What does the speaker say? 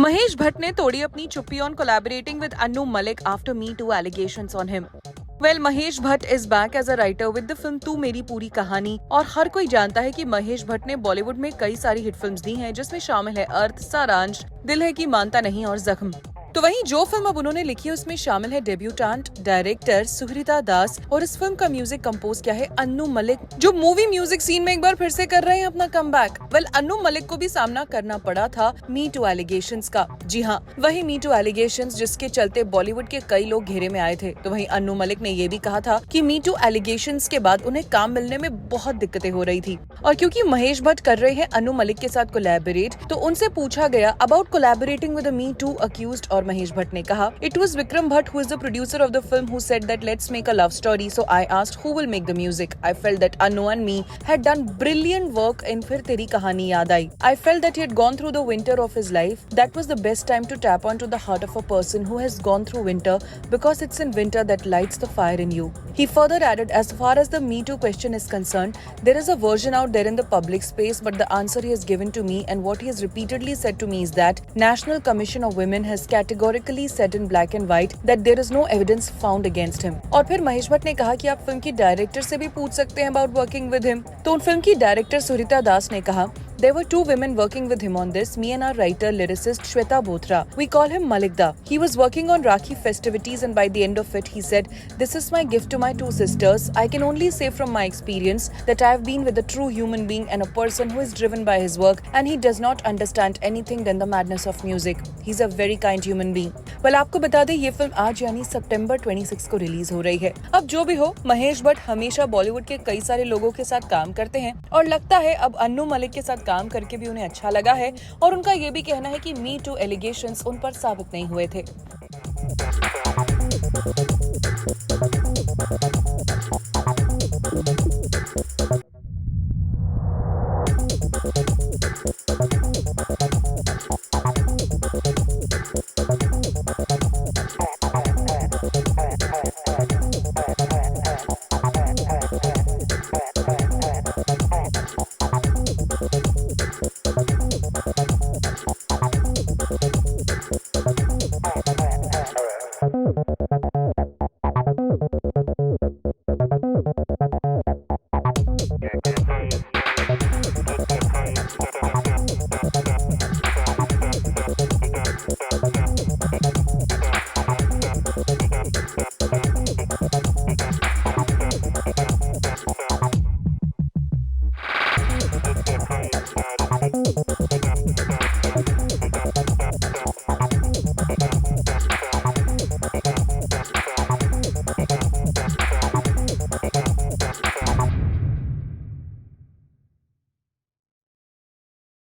Mahesh Bhatt ने तोड़ी अपनी चुप्पी on collaborating with Annu Malik after Me Too allegations on him. Well, Mahesh Bhatt is back as a writer with the film तू मेरी पूरी कहानी और हर कोई जानता है कि महेश भट्ट ने बॉलीवुड में कई सारी हिट फिल्म्स दी हैं जिसमें शामिल है अर्थ, सारांश, दिल है कि मानता नहीं और जख्म। तो वहीं जो फिल्म अब उन्होंने लिखी है उसमें शामिल है डेब्यूटेंट डायरेक्टर सुहृता दास और इस फिल्म का म्यूजिक कंपोज किया है अन्नू मलिक, जो मूवी म्यूजिक सीन में एक बार फिर से कर रहे हैं अपना कमबैक। वेल, अन्नू मलिक को भी सामना करना पड़ा था मी टू एलिगेशंस का। जी हाँ, वही मी टू एलिगेशंस जिसके चलते बॉलीवुड के कई लोग घेरे में आए थे। तो वहीं अन्नू मलिक ने ये भी कहा था कि मी टू एलिगेशंस के बाद उन्हें काम मिलने में बहुत दिक्कतें हो रही थी और क्योंकि महेश भट्ट कर रहे हैं अन्नू मलिक के साथ कोलैबोरेट, तो उनसे पूछा गया about collaborating with me two accused और महेश भट्ट ने कहा, It was Vikram Bhatt who is the producer of the film who said that let's make a love story. So I asked who will make the music. I felt that Annu and me had done brilliant work in फिर तेरी कहानी याद आई. I felt that he had gone through the winter of his life. That was the best time to tap onto the heart of a person who has gone through winter because it's in winter that lights the fire in you. He further added, as far as the Me Too question is concerned, there is a version out there in the public space, but the answer he has given to me and what he has repeatedly said to me is that National Commission of Women has categorically said in black and white that there is no evidence found against him. और फिर महेश भट्ट ने कहा कि आप film की director से भी पूछ सकते हैं about working with him. तो उन फिल्म की डायरेक्टर सुहृता दास ने कहा, There were two women working with him on this, me and our writer lyricist Shweta Bothra. We call him Malikda. He was working on Rakhi festivities and by the end of it he said, This is my gift to my two sisters. I can only say from my experience that I have been with a true human being and a person who is driven by his work and he does not understand anything than the madness of music. He's a very kind human being. Well, आपको बता दें ये film आज यानी सितंबर 26 को release हो रही है। अब जो भी हो, महेश भट्ट हमेशा बॉलीवुड के कई सारे लोगों के साथ काम करते हैं और लगता है अब अन्नू मलिक के साथ काम करके भी उन्हें अच्छा लगा है और उनका ये भी कहना है कि मी टू एलिगेशंस उन पर साबित नहीं हुए थे।